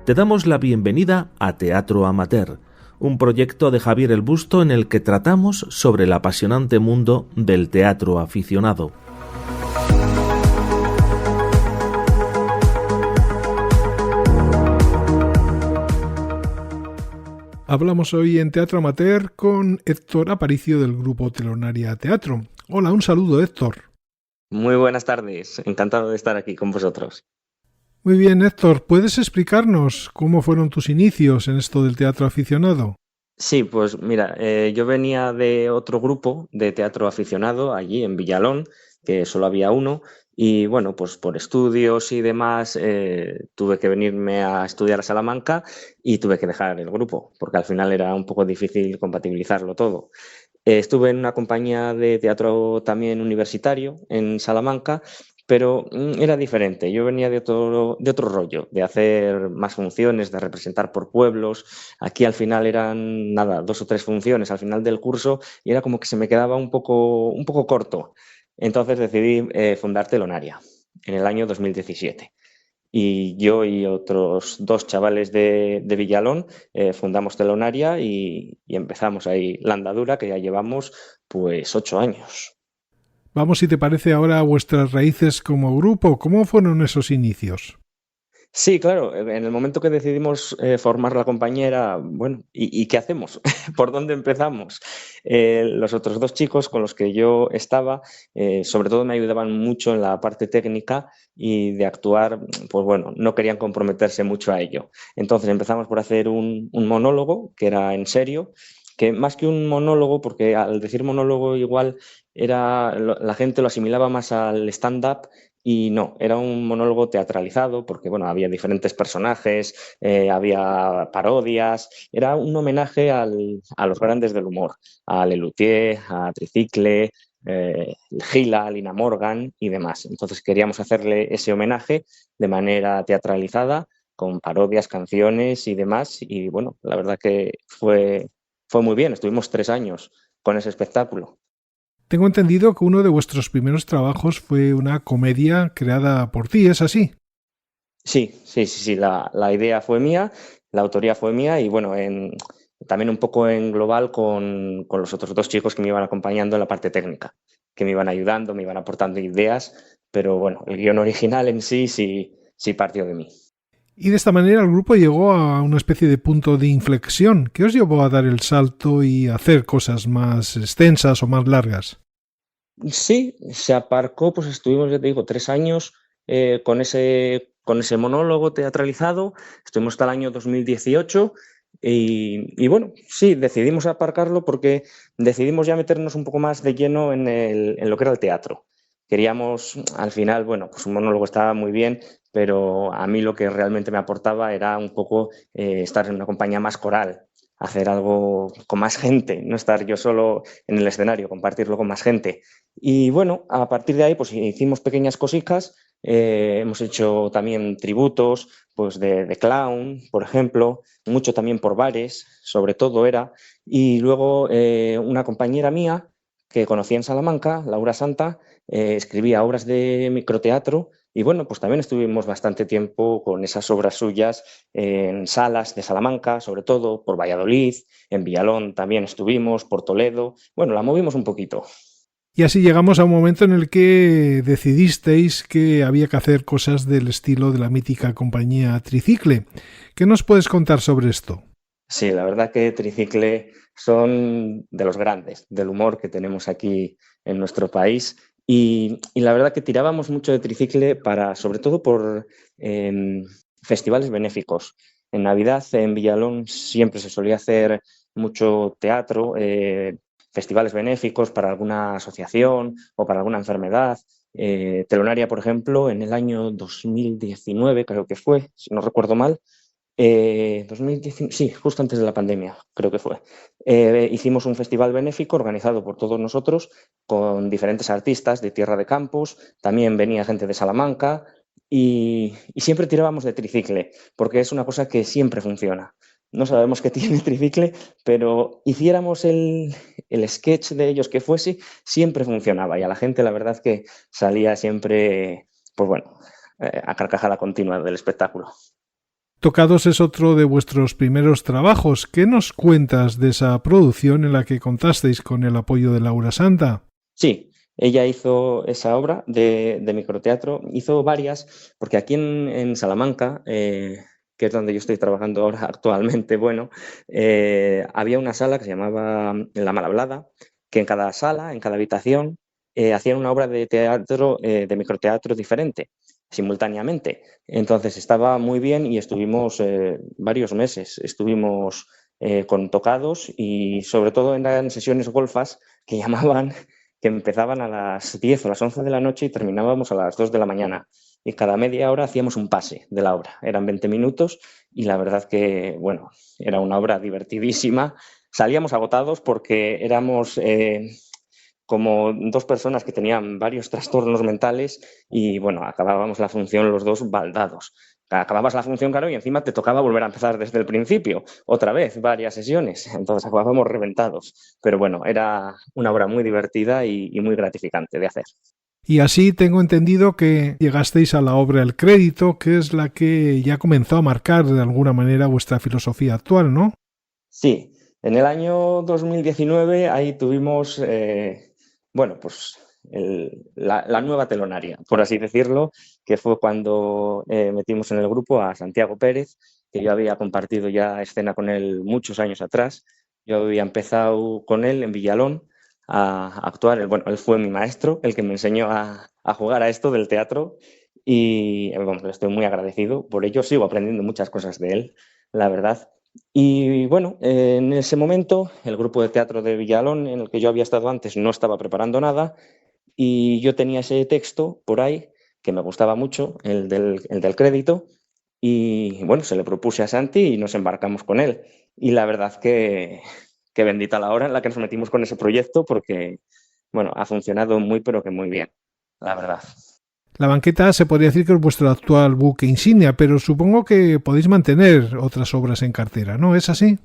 Te damos la bienvenida a Teatro Amateur, un proyecto de Javier el Busto en el que tratamos sobre el apasionante mundo del teatro aficionado. Hablamos hoy en Teatro Amateur con Héctor Aparicio del grupo Telonaria Teatro. Hola, un saludo, Héctor. Muy buenas tardes, encantado de estar aquí con vosotros. Muy bien, Héctor, ¿puedes explicarnos cómo fueron tus inicios en esto del teatro aficionado? Sí, pues mira, yo venía de otro grupo de teatro aficionado allí en Villalón, que solo había uno, y bueno, pues por estudios y demás tuve que venirme a estudiar a Salamanca y tuve que dejar el grupo, porque al final era un poco difícil compatibilizarlo todo. Estuve en una compañía de teatro también universitario en Salamanca, pero era diferente. Yo venía de otro rollo, de hacer más funciones, de representar por pueblos. Aquí al final eran, nada, 2 o 3 funciones al final del curso y era como que se me quedaba un poco corto. Entonces decidí fundar Telonaria en el año 2017. Y yo y otros 2 chavales de Villalón fundamos Telonaria y empezamos ahí la andadura que ya llevamos pues 8 años. Vamos, si te parece, ahora a vuestras raíces como grupo. ¿Cómo fueron esos inicios? Sí, claro, en el momento que decidimos formar la compañía era, bueno, ¿y qué hacemos? ¿Por dónde empezamos? Los otros 2 chicos con los que yo estaba, sobre todo me ayudaban mucho en la parte técnica y de actuar, pues bueno, no querían comprometerse mucho a ello. Entonces empezamos por hacer un monólogo, que era en serio, que más que un monólogo, porque al decir monólogo igual la gente lo asimilaba más al stand-up. Y no, era un monólogo teatralizado porque, bueno, había diferentes personajes, había parodias, era un homenaje a los grandes del humor, a Lelutier, a Tricicle, Gila, Lina Morgan y demás. Entonces queríamos hacerle ese homenaje de manera teatralizada, con parodias, canciones y demás. Y bueno, la verdad que fue muy bien, estuvimos 3 años con ese espectáculo. Tengo entendido que uno de vuestros primeros trabajos fue una comedia creada por ti, ¿es así? Sí, la idea fue mía, la autoría fue mía y bueno, también un poco en global con los otros 2 chicos que me iban acompañando en la parte técnica, que me iban ayudando, me iban aportando ideas, pero bueno, el guión original en sí partió de mí. Y de esta manera el grupo llegó a una especie de punto de inflexión que os llevó a dar el salto y hacer cosas más extensas o más largas. Sí, se aparcó, pues estuvimos, ya te digo, 3 años con ese monólogo teatralizado, estuvimos hasta el año 2018 y bueno, sí, decidimos aparcarlo porque decidimos ya meternos un poco más de lleno en lo que era el teatro. Queríamos, al final, bueno, pues un monólogo estaba muy bien, pero a mí lo que realmente me aportaba era un poco estar en una compañía más coral, hacer algo con más gente, no estar yo solo en el escenario, compartirlo con más gente. Y bueno, a partir de ahí pues hicimos pequeñas cositas, hemos hecho también tributos pues de clown, por ejemplo, mucho también por bares, sobre todo era, y luego una compañera mía que conocí en Salamanca, Laura Santa, escribía obras de microteatro y bueno, pues también estuvimos bastante tiempo con esas obras suyas en salas de Salamanca, sobre todo por Valladolid, en Villalón también estuvimos, por Toledo, bueno, la movimos un poquito. Y así llegamos a un momento en el que decidisteis que había que hacer cosas del estilo de la mítica compañía Tricicle. ¿Qué nos puedes contar sobre esto? Sí, la verdad que Tricicle son de los grandes, del humor que tenemos aquí en nuestro país. Y la verdad que tirábamos mucho de Tricicle sobre todo por festivales benéficos. En Navidad en Villalón siempre se solía hacer mucho teatro, festivales benéficos para alguna asociación o para alguna enfermedad. Telonaria, por ejemplo, en el año 2019, creo que fue, si no recuerdo mal, 2019, sí, justo antes de la pandemia, creo que fue. Hicimos un festival benéfico organizado por todos nosotros con diferentes artistas de Tierra de Campos, también venía gente de Salamanca y siempre tirábamos de Tricicle, porque es una cosa que siempre funciona. No sabemos qué tiene Tricicle, pero hiciéramos el sketch de ellos que fuese, siempre funcionaba y a la gente la verdad que salía siempre, pues bueno, a carcajada continua del espectáculo. Tocados es otro de vuestros primeros trabajos. ¿Qué nos cuentas de esa producción en la que contasteis con el apoyo de Laura Santa? Sí, ella hizo esa obra de microteatro, hizo varias, porque aquí en Salamanca, que es donde yo estoy trabajando ahora actualmente, bueno, había una sala que se llamaba La Malhablada, que en cada sala, en cada habitación, hacían una obra de teatro, de microteatro diferente, simultáneamente. Entonces estaba muy bien y estuvimos varios meses, estuvimos con tocados y sobre todo eran sesiones golfas que llamaban, que empezaban a las 10 o las 11 de la noche y terminábamos a las 2 de la mañana. Y cada media hora hacíamos un pase de la obra. Eran 20 minutos y la verdad que, bueno, era una obra divertidísima. Salíamos agotados porque éramos como dos personas que tenían varios trastornos mentales y, bueno, acabábamos la función los dos baldados. Acababas la función, claro, y encima te tocaba volver a empezar desde el principio, otra vez, varias sesiones. Entonces acabábamos reventados. Pero bueno, era una obra muy divertida y muy gratificante de hacer. Y así tengo entendido que llegasteis a la obra El Crédito, que es la que ya comenzó a marcar de alguna manera vuestra filosofía actual, ¿no? Sí, en el año 2019 ahí tuvimos, bueno, pues la nueva telonaria, por así decirlo, que fue cuando metimos en el grupo a Santiago Pérez, que yo había compartido ya escena con él muchos años atrás. Yo había empezado con él en Villalón a actuar. Bueno, él fue mi maestro, el que me enseñó a jugar a esto del teatro y bueno, le estoy muy agradecido por ello. Sigo aprendiendo muchas cosas de él, la verdad. Y bueno, en ese momento el grupo de teatro de Villalón, en el que yo había estado antes, no estaba preparando nada y yo tenía ese texto por ahí que me gustaba mucho, el del crédito, y bueno, se le propuse a Santi y nos embarcamos con él. Y la verdad que bendita la hora en la que nos metimos con ese proyecto porque, bueno, ha funcionado muy pero que muy bien, la verdad. La banqueta se podría decir que es vuestro actual buque insignia, pero supongo que podéis mantener otras obras en cartera, ¿no? ¿Es así?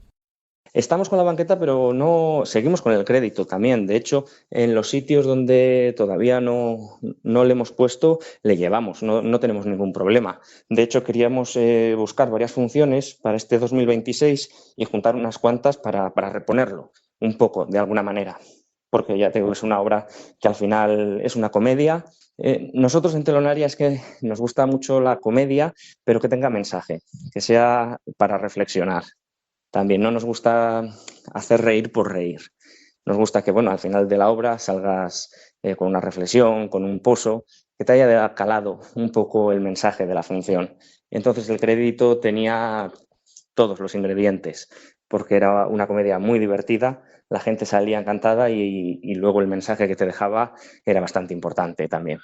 Estamos con la banqueta, pero no seguimos con el crédito también. De hecho, en los sitios donde todavía no le hemos puesto, le llevamos, no tenemos ningún problema. De hecho, queríamos buscar varias funciones para este 2026 y juntar unas cuantas para reponerlo un poco, de alguna manera. Porque ya te digo, es una obra que al final es una comedia. Nosotros en Telonaria es que nos gusta mucho la comedia, pero que tenga mensaje, que sea para reflexionar. También no nos gusta hacer reír por reír. Nos gusta que, bueno, al final de la obra salgas con una reflexión, con un pozo, que te haya calado un poco el mensaje de la función. Entonces el crédito tenía todos los ingredientes, porque era una comedia muy divertida, la gente salía encantada y luego el mensaje que te dejaba era bastante importante también.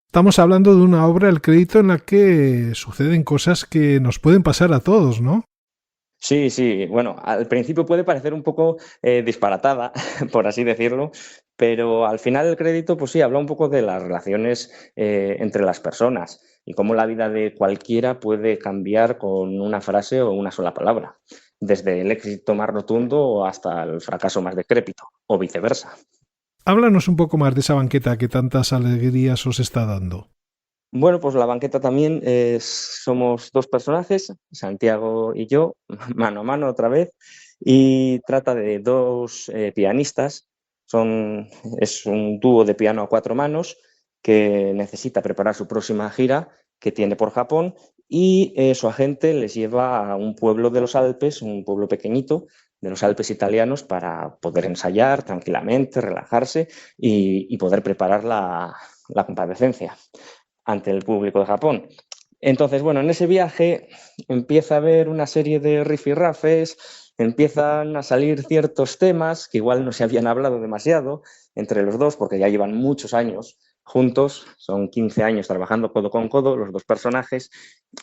Estamos hablando de una obra, El Crédito, en la que suceden cosas que nos pueden pasar a todos, ¿no? Sí, sí, bueno, al principio puede parecer un poco disparatada, por así decirlo, pero al final el crédito, pues sí, habla un poco de las relaciones entre las personas y cómo la vida de cualquiera puede cambiar con una frase o una sola palabra, desde el éxito más rotundo hasta el fracaso más decrépito, o viceversa. Háblanos un poco más de esa banqueta que tantas alegrías os está dando. Bueno, pues la banqueta también somos dos personajes, Santiago y yo, mano a mano otra vez, y trata de dos pianistas. Es un dúo de piano a cuatro manos que necesita preparar su próxima gira que tiene por Japón y su agente les lleva a un pueblo de los Alpes, un pueblo pequeñito de los Alpes italianos para poder ensayar tranquilamente, relajarse y poder preparar la comparecencia ante el público de Japón. Entonces, bueno, en ese viaje empieza a haber una serie de rifirrafes, empiezan a salir ciertos temas que igual no se habían hablado demasiado entre los dos, porque ya llevan muchos años juntos, son 15 años trabajando codo con codo los dos personajes,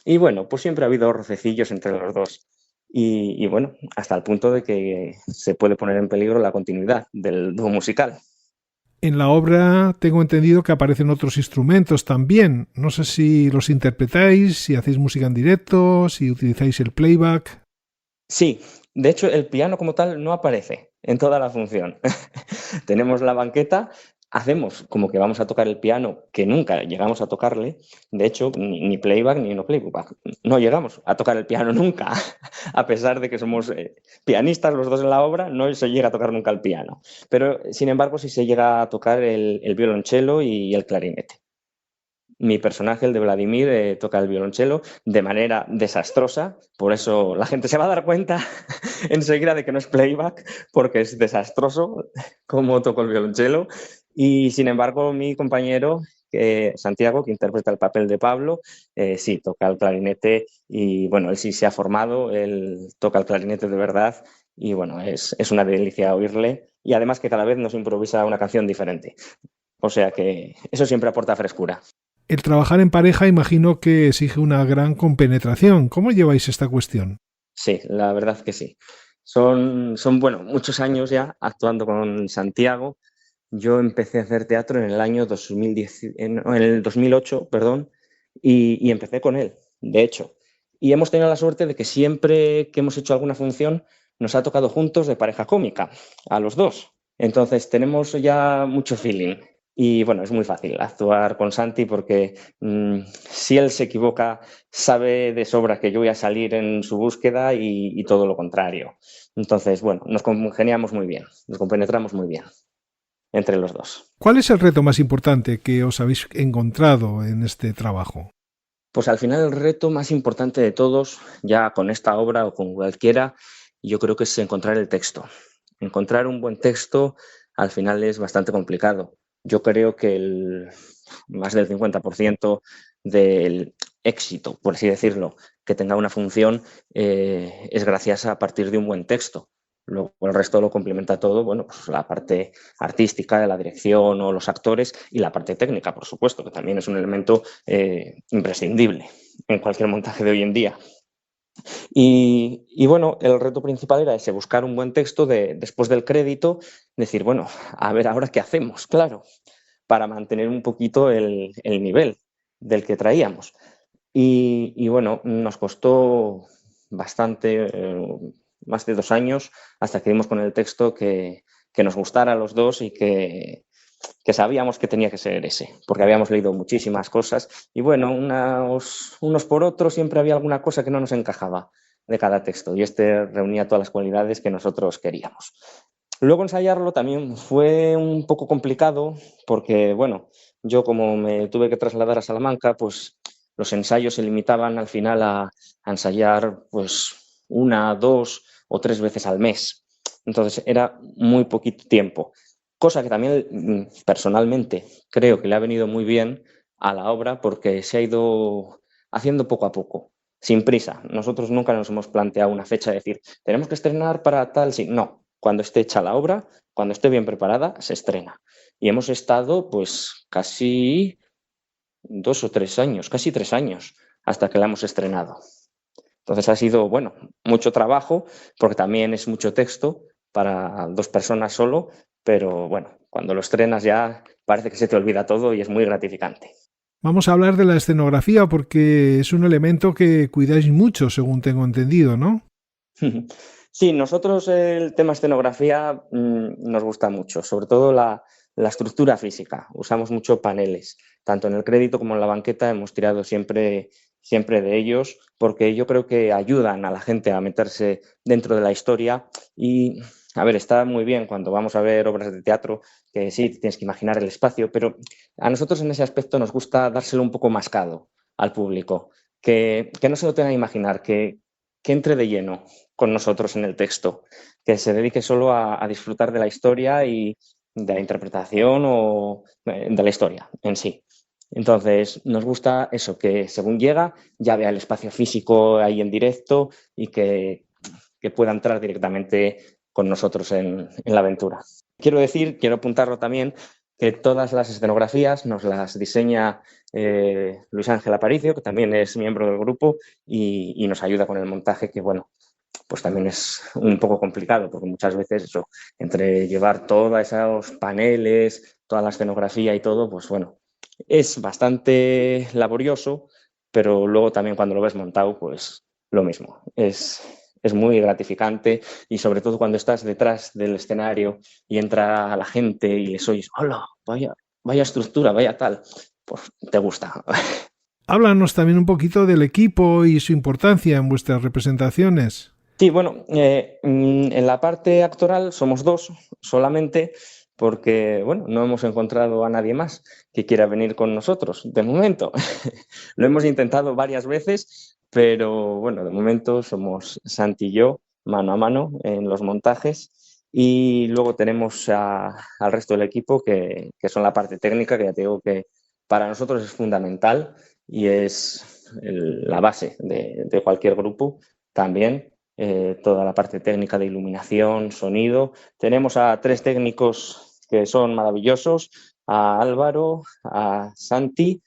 y bueno, pues siempre ha habido rocecillos entre los dos. Y bueno, hasta el punto de que se puede poner en peligro la continuidad del dúo musical. En la obra tengo entendido que aparecen otros instrumentos también. No sé si los interpretáis, si hacéis música en directo, si utilizáis el playback. Sí, de hecho el piano como tal no aparece en toda la función. Tenemos la banqueta, hacemos como que vamos a tocar el piano, que nunca llegamos a tocarle. De hecho, ni playback ni no playback. No llegamos a tocar el piano nunca. A pesar de que somos pianistas los dos en la obra, no se llega a tocar nunca el piano. Pero, sin embargo, sí se llega a tocar el violonchelo y el clarinete. Mi personaje, el de Vladimir, toca el violonchelo de manera desastrosa, por eso la gente se va a dar cuenta enseguida de que no es playback, porque es desastroso cómo toco el violonchelo. Y sin embargo, mi compañero, Santiago, que interpreta el papel de Pablo, sí, toca el clarinete y bueno, él sí se ha formado, él toca el clarinete de verdad y bueno, es una delicia oírle y además que cada vez nos improvisa una canción diferente. O sea que eso siempre aporta frescura. El trabajar en pareja imagino que exige una gran compenetración. ¿Cómo lleváis esta cuestión? Sí, la verdad que sí. Son bueno, muchos años ya actuando con Santiago. Yo empecé a hacer teatro en el año 2008, perdón, y empecé con él, de hecho. Y hemos tenido la suerte de que siempre que hemos hecho alguna función nos ha tocado juntos de pareja cómica, a los dos. Entonces tenemos ya mucho feeling. Y bueno, es muy fácil actuar con Santi porque si él se equivoca, sabe de sobra que yo voy a salir en su búsqueda y todo lo contrario. Entonces, bueno, nos congeniamos muy bien, nos compenetramos muy bien entre los dos. ¿Cuál es el reto más importante que os habéis encontrado en este trabajo? Pues al final el reto más importante de todos, ya con esta obra o con cualquiera, yo creo que es encontrar el texto. Encontrar un buen texto al final es bastante complicado. Yo creo que más del 50% del éxito, por así decirlo, que tenga una función es gracias a partir de un buen texto. Luego el resto lo complementa todo, bueno, pues la parte artística de la dirección o los actores y la parte técnica, por supuesto, que también es un elemento imprescindible en cualquier montaje de hoy en día. Y bueno, el reto principal era ese, buscar un buen texto después del crédito, decir, bueno, a ver ahora qué hacemos, claro, para mantener un poquito el nivel del que traíamos. Y bueno, nos costó bastante, más de 2 años, hasta que dimos con el texto que nos gustara a los dos y que sabíamos que tenía que ser ese, porque habíamos leído muchísimas cosas y bueno, unos por otros siempre había alguna cosa que no nos encajaba de cada texto y este reunía todas las cualidades que nosotros queríamos. Luego ensayarlo también fue un poco complicado porque, bueno, yo como me tuve que trasladar a Salamanca, pues los ensayos se limitaban al final a ensayar pues 1, 2 o 3 veces al mes. Entonces era muy poquito tiempo. Cosa que también personalmente creo que le ha venido muy bien a la obra porque se ha ido haciendo poco a poco, sin prisa. Nosotros nunca nos hemos planteado una fecha de decir, tenemos que estrenar para tal, sí. No, cuando esté hecha la obra, cuando esté bien preparada, se estrena. Y hemos estado pues casi 2 o 3 años, casi 3 años, hasta que la hemos estrenado. Entonces ha sido, bueno, mucho trabajo, porque también es mucho texto para 2 personas solo, pero bueno, cuando lo estrenas ya parece que se te olvida todo y es muy gratificante. Vamos a hablar de la escenografía porque es un elemento que cuidáis mucho, según tengo entendido, ¿no? Sí, nosotros el tema escenografía nos gusta mucho, sobre todo la estructura física. Usamos mucho paneles, tanto en el crédito como en la banqueta hemos tirado siempre de ellos, porque yo creo que ayudan a la gente a meterse dentro de la historia y, a ver, está muy bien cuando vamos a ver obras de teatro, que sí, tienes que imaginar el espacio, pero a nosotros en ese aspecto nos gusta dárselo un poco mascado al público, que no se lo tenga que imaginar, que entre de lleno con nosotros en el texto, que se dedique solo a disfrutar de la historia y de la interpretación o de la historia en sí. Entonces, nos gusta eso, que según llega ya vea el espacio físico ahí en directo y que pueda entrar directamente con nosotros en la aventura. Quiero apuntarlo también, que todas las escenografías nos las diseña Luis Ángel Aparicio, que también es miembro del grupo y nos ayuda con el montaje, que bueno, pues también es un poco complicado, porque muchas veces eso, entre llevar todos esos paneles, toda la escenografía y todo, pues bueno, es bastante laborioso, pero luego también cuando lo ves montado, pues lo mismo. Es muy gratificante y sobre todo cuando estás detrás del escenario y entra la gente y les oyes, hola, vaya estructura, vaya tal, pues te gusta. Háblanos también un poquito del equipo y su importancia en vuestras representaciones. Sí, bueno, en la parte actoral somos dos solamente porque, bueno, no hemos encontrado a nadie más que quiera venir con nosotros, de momento. Lo hemos intentado varias veces, pero bueno, de momento somos Santi y yo, mano a mano en los montajes. Y luego tenemos al resto del equipo que son la parte técnica, que ya te digo que para nosotros es fundamental y es la base de cualquier grupo también. Toda la parte técnica de iluminación, sonido. Tenemos a 3 técnicos que son maravillosos, a Álvaro, a Santi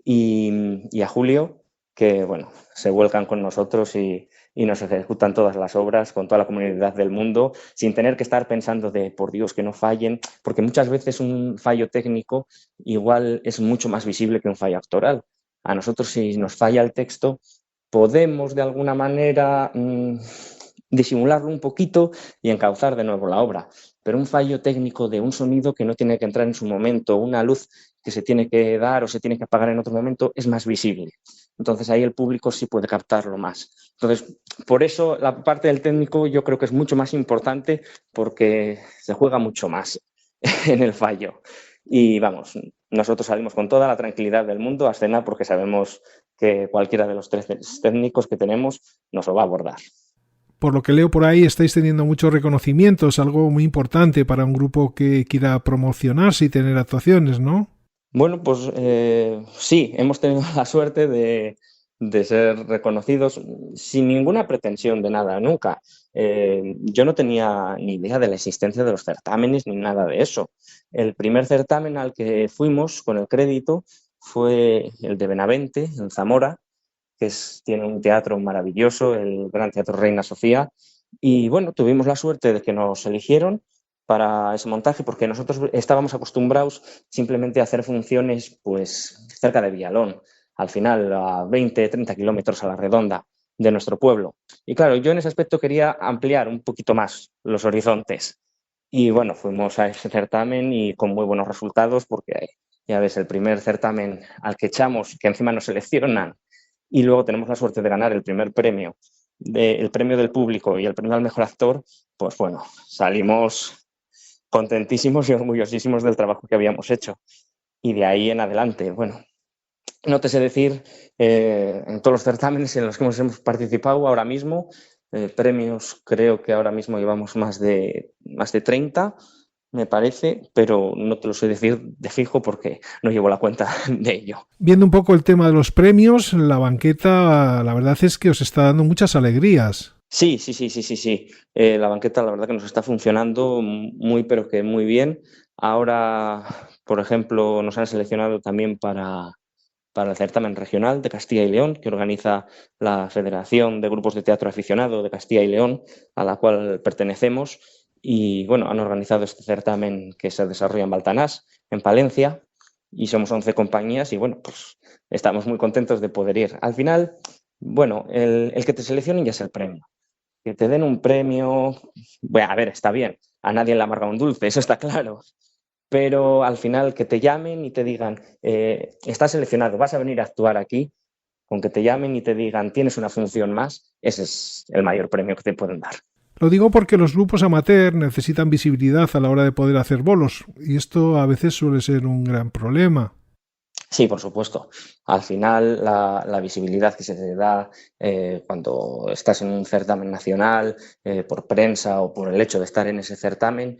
y a Julio, que bueno, se vuelcan con nosotros y nos ejecutan todas las obras con toda la comunidad del mundo, sin tener que estar pensando de, por Dios, que no fallen, porque muchas veces un fallo técnico igual es mucho más visible que un fallo actoral. A nosotros, si nos falla el texto, podemos de alguna manera disimularlo un poquito y encauzar de nuevo la obra. Pero un fallo técnico de un sonido que no tiene que entrar en su momento, una luz que se tiene que dar o se tiene que apagar en otro momento, es más visible. Entonces ahí el público sí puede captarlo más. Entonces, por eso la parte del técnico yo creo que es mucho más importante porque se juega mucho más en el fallo. Y vamos, nosotros salimos con toda la tranquilidad del mundo a escena porque sabemos que cualquiera de los 3 técnicos que tenemos nos lo va a abordar. Por lo que leo por ahí, estáis teniendo muchos reconocimientos, algo muy importante para un grupo que quiera promocionarse y tener actuaciones, ¿no? Bueno, pues sí, hemos tenido la suerte de ser reconocidos sin ninguna pretensión de nada, nunca. Yo no tenía ni idea de la existencia de los certámenes ni nada de eso. El primer certamen al que fuimos con el crédito fue el de Benavente, en Zamora, que tiene un teatro maravilloso, el Gran Teatro Reina Sofía. Y bueno, tuvimos la suerte de que nos eligieron para ese montaje porque nosotros estábamos acostumbrados simplemente a hacer funciones pues cerca de Villalón, al final a 20, 30 kilómetros a la redonda de nuestro pueblo. Y claro, yo en ese aspecto quería ampliar un poquito más los horizontes. Y bueno, fuimos a ese certamen y con muy buenos resultados porque ya ves, el primer certamen al que echamos, que encima nos seleccionan y luego tenemos la suerte de ganar el primer premio, el premio del público y el premio al mejor actor, pues bueno, salimos contentísimos y orgullosísimos del trabajo que habíamos hecho. Y de ahí en adelante, bueno, no te sé decir en todos los certámenes en los que hemos participado ahora mismo, premios creo que ahora mismo llevamos más de 30, me parece, pero no te lo sé decir de fijo porque no llevo la cuenta de ello. Viendo un poco el tema de los premios, la banqueta, la verdad es que os está dando muchas alegrías. Sí. La banqueta, la verdad que nos está funcionando muy, pero que muy bien. Ahora, por ejemplo, nos han seleccionado también para el certamen regional de Castilla y León, que organiza la Federación de Grupos de Teatro Aficionado de Castilla y León, a la cual pertenecemos. Y bueno, han organizado este certamen que se desarrolla en Baltanás, en Palencia, y somos 11 compañías y bueno, pues estamos muy contentos de poder ir. Al final, bueno, el que te seleccionen ya es el premio. Que te den un premio, bueno, a ver, está bien, a nadie le amarga un dulce, eso está claro, pero al final que te llamen y te digan, estás seleccionado, vas a venir a actuar aquí, con que te llamen y te digan, tienes una función más, ese es el mayor premio que te pueden dar. Lo digo porque los grupos amateur necesitan visibilidad a la hora de poder hacer bolos, y esto a veces suele ser un gran problema. Sí, por supuesto. Al final, la visibilidad que se te da cuando estás en un certamen nacional, por prensa o por el hecho de estar en ese certamen,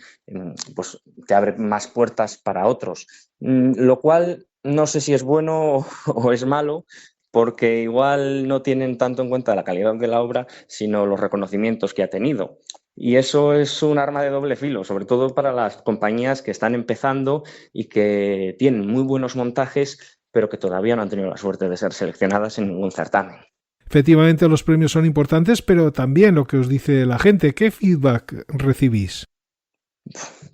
pues te abre más puertas para otros. Lo cual no sé si es bueno o es malo, porque igual no tienen tanto en cuenta la calidad de la obra, sino los reconocimientos que ha tenido. Y eso es un arma de doble filo, sobre todo para las compañías que están empezando y que tienen muy buenos montajes, pero que todavía no han tenido la suerte de ser seleccionadas en ningún certamen. Efectivamente, los premios son importantes, pero también lo que os dice la gente. ¿Qué feedback recibís?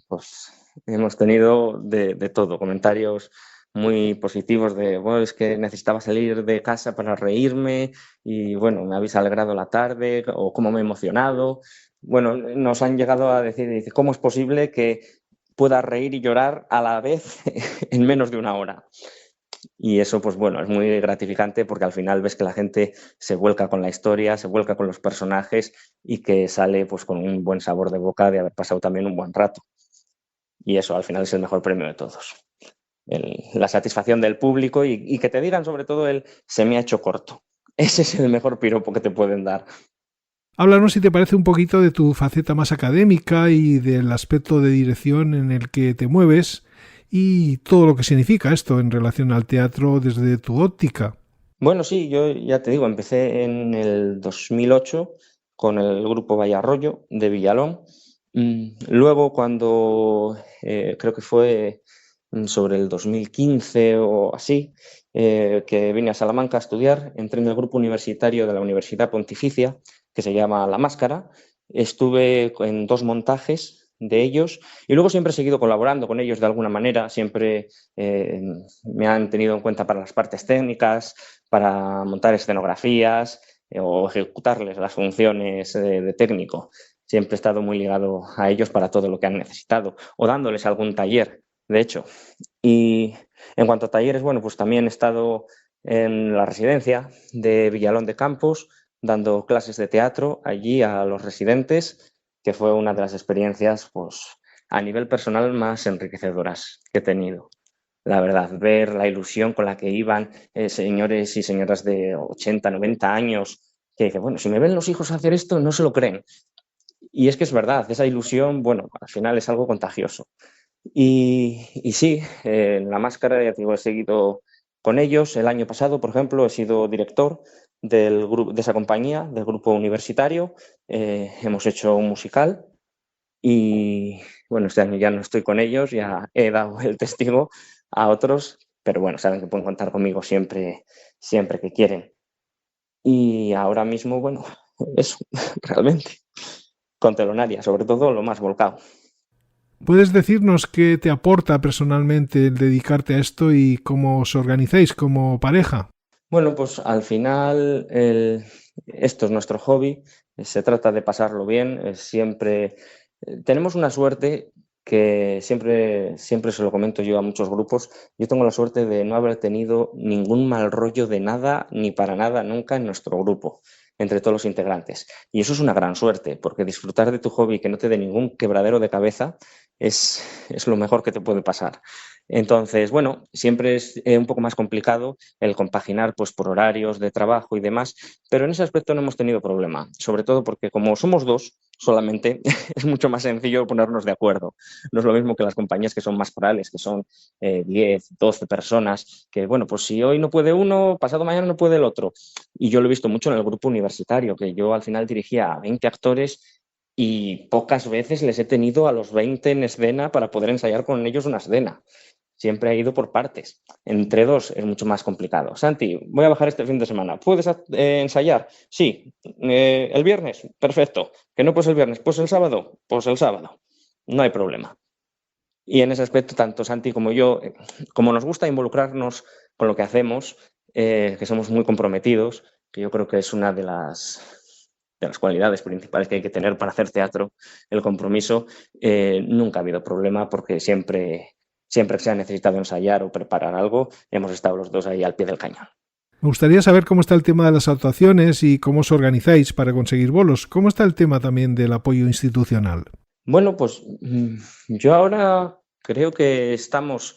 Pues hemos tenido de todo, comentarios muy positivos de, bueno, es que necesitaba salir de casa para reírme y, bueno, me habéis alegrado la tarde o cómo me he emocionado. Bueno, nos han llegado a decir, ¿cómo es posible que puedas reír y llorar a la vez en menos de una hora. Y eso, pues bueno, es muy gratificante porque al final ves que la gente se vuelca con la historia, se vuelca con los personajes y que sale pues con un buen sabor de boca de haber pasado también un buen rato. Y eso al final es el mejor premio de todos. La satisfacción del público y que te digan sobre todo el se me ha hecho corto. Ese es el mejor piropo que te pueden dar. Háblanos si te parece un poquito de tu faceta más académica y del aspecto de dirección en el que te mueves y todo lo que significa esto en relación al teatro desde tu óptica. Bueno, sí, yo ya te digo, empecé en el 2008 con el grupo Vallarroyo de Villalón. Luego, cuando creo que fue sobre el 2015 o así, que vine a Salamanca a estudiar, entré en el grupo universitario de la Universidad Pontificia, que se llama La Máscara. Estuve en 2 montajes de ellos y luego siempre he seguido colaborando con ellos de alguna manera, siempre me han tenido en cuenta para las partes técnicas, para montar escenografías o ejecutarles las funciones de técnico. Siempre he estado muy ligado a ellos para todo lo que han necesitado o dándoles algún taller, de hecho. Y en cuanto a talleres, bueno, pues también he estado en la residencia de Villalón de Campos dando clases de teatro allí a los residentes, que fue una de las experiencias, pues, a nivel personal más enriquecedoras que he tenido. La verdad, ver la ilusión con la que iban señores y señoras de 80, 90 años, que dicen, bueno, si me ven los hijos hacer esto, no se lo creen. Y es que es verdad, esa ilusión, bueno, al final es algo contagioso. Y sí, en La Máscara, ya te digo, he seguido con ellos. El año pasado, por ejemplo, he sido director del grupo, de esa compañía, del grupo universitario. Hemos hecho un musical y, bueno, este año ya no estoy con ellos, ya he dado el testigo a otros, pero bueno, saben que pueden contar conmigo siempre, siempre que quieren. Y ahora mismo, bueno, eso, realmente, con Telonaria, sobre todo lo más volcado. ¿Puedes decirnos qué te aporta personalmente el dedicarte a esto y cómo os organizáis como pareja? Bueno, pues al final esto es nuestro hobby, se trata de pasarlo bien, siempre tenemos una suerte que siempre se lo comento yo a muchos grupos. Yo tengo la suerte de no haber tenido ningún mal rollo de nada ni para nada nunca en nuestro grupo, entre todos los integrantes. Y eso es una gran suerte, porque disfrutar de tu hobby que no te dé ningún quebradero de cabeza es lo mejor que te puede pasar. Entonces, bueno, siempre es un poco más complicado el compaginar pues, por horarios de trabajo y demás, pero en ese aspecto no hemos tenido problema, sobre todo porque como somos 2 solamente, es mucho más sencillo ponernos de acuerdo. No es lo mismo que las compañías que son más corales, que son 10, 12 personas, que bueno, pues si hoy no puede uno, pasado mañana no puede el otro. Y yo lo he visto mucho en el grupo universitario, que yo al final dirigía a 20 actores y pocas veces les he tenido a los 20 en escena para poder ensayar con ellos una escena. Siempre ha ido por partes. Entre 2 es mucho más complicado. Santi, voy a bajar este fin de semana. ¿Puedes ensayar? Sí. ¿El viernes? Perfecto. ¿Que no pues el viernes? ¿Pues el sábado? Pues el sábado. No hay problema. Y en ese aspecto, tanto Santi como yo, como nos gusta involucrarnos con lo que hacemos, que somos muy comprometidos, que yo creo que es una de las cualidades principales que hay que tener para hacer teatro, el compromiso, nunca ha habido problema porque siempre que se ha necesitado ensayar o preparar algo, hemos estado los 2 ahí al pie del cañón. Me gustaría saber cómo está el tema de las actuaciones y cómo os organizáis para conseguir bolos. ¿Cómo está el tema también del apoyo institucional? Bueno, pues yo ahora creo que estamos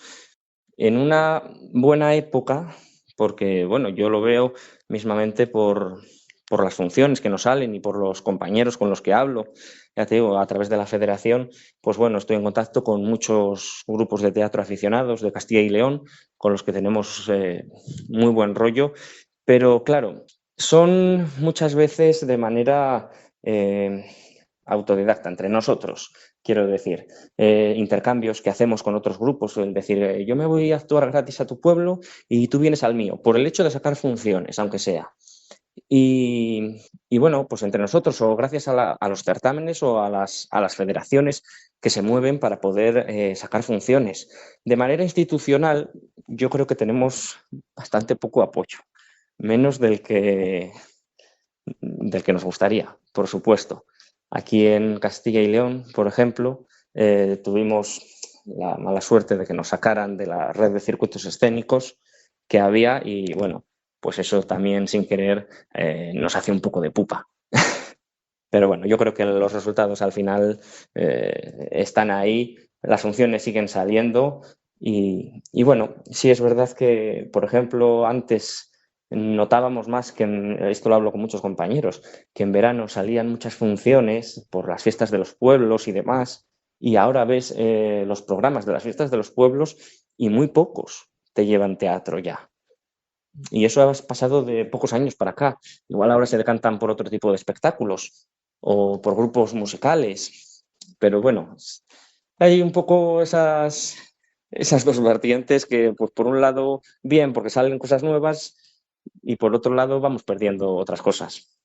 en una buena época porque, bueno, yo lo veo mismamente por las funciones que nos salen y por los compañeros con los que hablo. Ya te digo, a través de la federación, pues bueno, estoy en contacto con muchos grupos de teatro aficionados de Castilla y León, con los que tenemos muy buen rollo, pero claro, son muchas veces de manera autodidacta entre nosotros, quiero decir, intercambios que hacemos con otros grupos, el decir, yo me voy a actuar gratis a tu pueblo y tú vienes al mío, por el hecho de sacar funciones, aunque sea. Y bueno, pues entre nosotros o gracias a los certámenes o a las federaciones que se mueven para poder sacar funciones. De manera institucional, yo creo que tenemos bastante poco apoyo, menos del que nos gustaría, por supuesto. Aquí en Castilla y León, por ejemplo, tuvimos la mala suerte de que nos sacaran de la red de circuitos escénicos que había y bueno, pues eso también sin querer nos hacía un poco de pupa. Pero bueno, yo creo que los resultados al final están ahí, las funciones siguen saliendo y bueno, sí es verdad que, por ejemplo, antes notábamos más que, esto lo hablo con muchos compañeros, que en verano salían muchas funciones por las fiestas de los pueblos y demás, y ahora ves los programas de las fiestas de los pueblos y muy pocos te llevan teatro ya. Y eso ha pasado de pocos años para acá. Igual ahora se decantan por otro tipo de espectáculos o por grupos musicales. Pero bueno, hay un poco esas dos vertientes que, pues por un lado, bien, porque salen cosas nuevas y por otro lado vamos perdiendo otras cosas.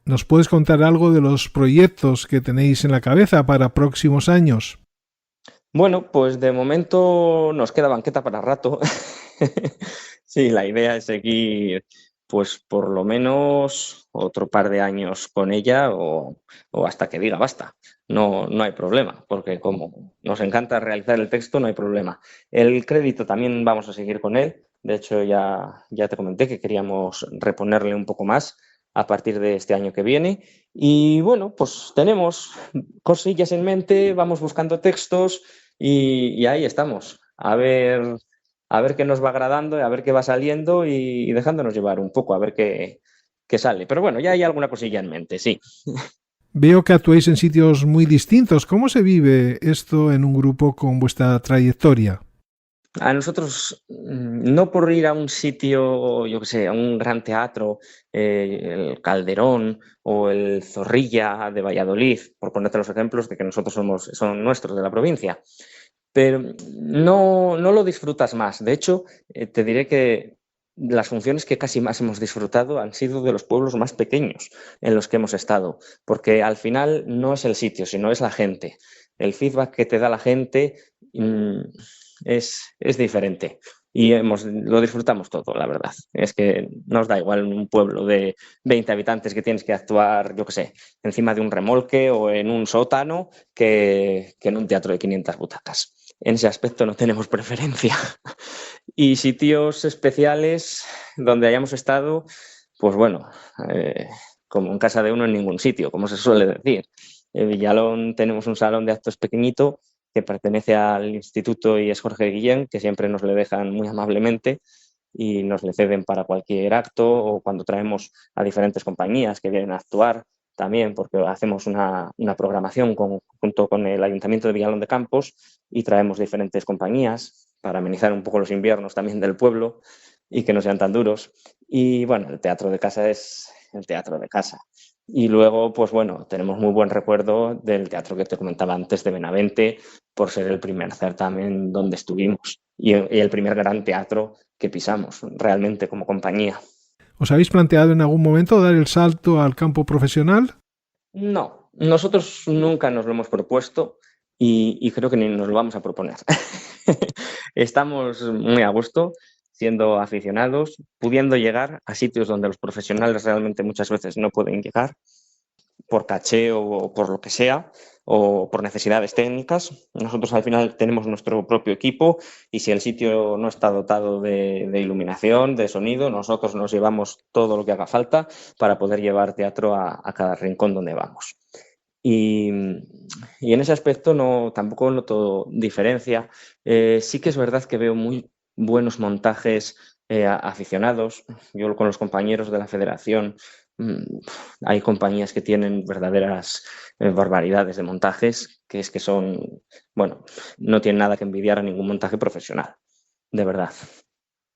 ¿Nos puedes contar algo de los proyectos que tenéis en la cabeza para próximos años? Bueno, pues de momento nos queda banqueta para rato. Sí, la idea es seguir, pues por lo menos otro par de años con ella o hasta que diga basta. No, no hay problema, porque como nos encanta realizar el texto, no hay problema. El crédito también vamos a seguir con él. De hecho, ya te comenté que queríamos reponerle un poco más a partir de este año que viene. Y bueno, pues tenemos cosillas en mente, vamos buscando textos y ahí estamos. A ver qué nos va agradando, a ver qué va saliendo y dejándonos llevar un poco, a ver qué sale. Pero bueno, ya hay alguna cosilla en mente, sí. Veo que actuáis en sitios muy distintos. ¿Cómo se vive esto en un grupo con vuestra trayectoria? A nosotros, no por ir a un sitio, yo qué sé, a un gran teatro, el Calderón o el Zorrilla de Valladolid, por ponerte los ejemplos de que nosotros son nuestros de la provincia, pero no lo disfrutas más. De hecho, te diré que las funciones que casi más hemos disfrutado han sido de los pueblos más pequeños en los que hemos estado, porque al final no es el sitio, sino es la gente. El feedback que te da la gente es diferente y lo disfrutamos todo, la verdad. Es que nos da igual en un pueblo de 20 habitantes que tienes que actuar, yo qué sé, encima de un remolque o en un sótano que en un teatro de 500 butacas. En ese aspecto no tenemos preferencia. Y sitios especiales donde hayamos estado, pues bueno, como en casa de uno en ningún sitio, como se suele decir. En Villalón tenemos un salón de actos pequeñito que pertenece al instituto y es Jorge Guillén, que siempre nos le dejan muy amablemente y nos le ceden para cualquier acto o cuando traemos a diferentes compañías que vienen a actuar también, porque hacemos una programación junto con el Ayuntamiento de Villalón de Campos y traemos diferentes compañías para amenizar un poco los inviernos también del pueblo y que no sean tan duros. Y bueno, el teatro de casa es el teatro de casa. Y luego, pues bueno, tenemos muy buen recuerdo del teatro que te comentaba antes de Benavente, por ser el primer certamen donde estuvimos y el primer gran teatro que pisamos realmente como compañía. ¿Os habéis planteado en algún momento dar el salto al campo profesional? No, nosotros nunca nos lo hemos propuesto y creo que ni nos lo vamos a proponer. Estamos muy a gusto siendo aficionados, pudiendo llegar a sitios donde los profesionales realmente muchas veces no pueden llegar por caché o por lo que sea, o por necesidades técnicas. Nosotros al final tenemos nuestro propio equipo y si el sitio no está dotado de iluminación, de sonido, nosotros nos llevamos todo lo que haga falta para poder llevar teatro a cada rincón donde vamos. Y en ese aspecto tampoco noto diferencia. Sí que es verdad que veo muy buenos montajes aficionados. Yo con los compañeros de la federación hay compañías que tienen verdaderas barbaridades de montajes, que es que son, bueno, no tienen nada que envidiar a ningún montaje profesional, de verdad.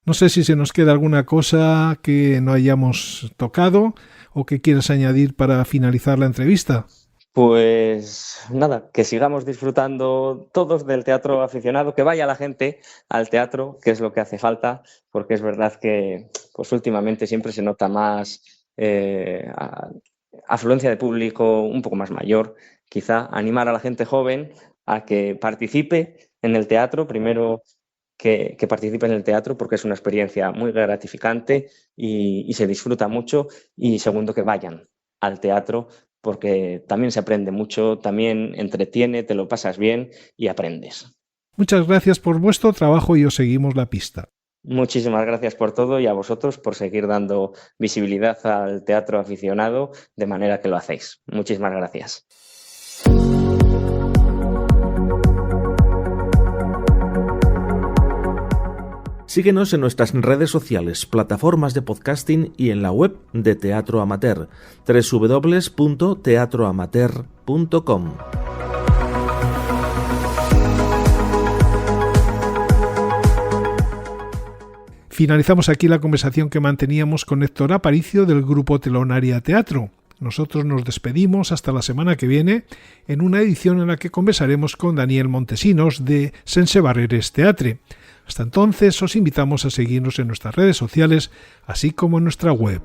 No sé si se nos queda alguna cosa que no hayamos tocado o que quieras añadir para finalizar la entrevista. Pues nada, que sigamos disfrutando todos del teatro aficionado, que vaya la gente al teatro, que es lo que hace falta, porque es verdad que pues últimamente siempre se nota más afluencia de público un poco más mayor. Quizá animar a la gente joven a que participe en el teatro, primero que participe en el teatro porque es una experiencia muy gratificante y se disfruta mucho, y segundo que vayan al teatro porque también se aprende mucho, también entretiene, te lo pasas bien y aprendes. Muchas gracias por vuestro trabajo y os seguimos la pista. Muchísimas gracias por todo y a vosotros por seguir dando visibilidad al teatro aficionado de manera que lo hacéis. Muchísimas gracias. Síguenos en nuestras redes sociales, plataformas de podcasting y en la web de Teatro Amateur, www.teatroamateur.com. Finalizamos aquí la conversación que manteníamos con Héctor Aparicio del grupo Telonaria Teatro. Nosotros nos despedimos hasta la semana que viene en una edición en la que conversaremos con Daniel Montesinos de Sense Barreres Teatre. Hasta entonces os invitamos a seguirnos en nuestras redes sociales, así como en nuestra web.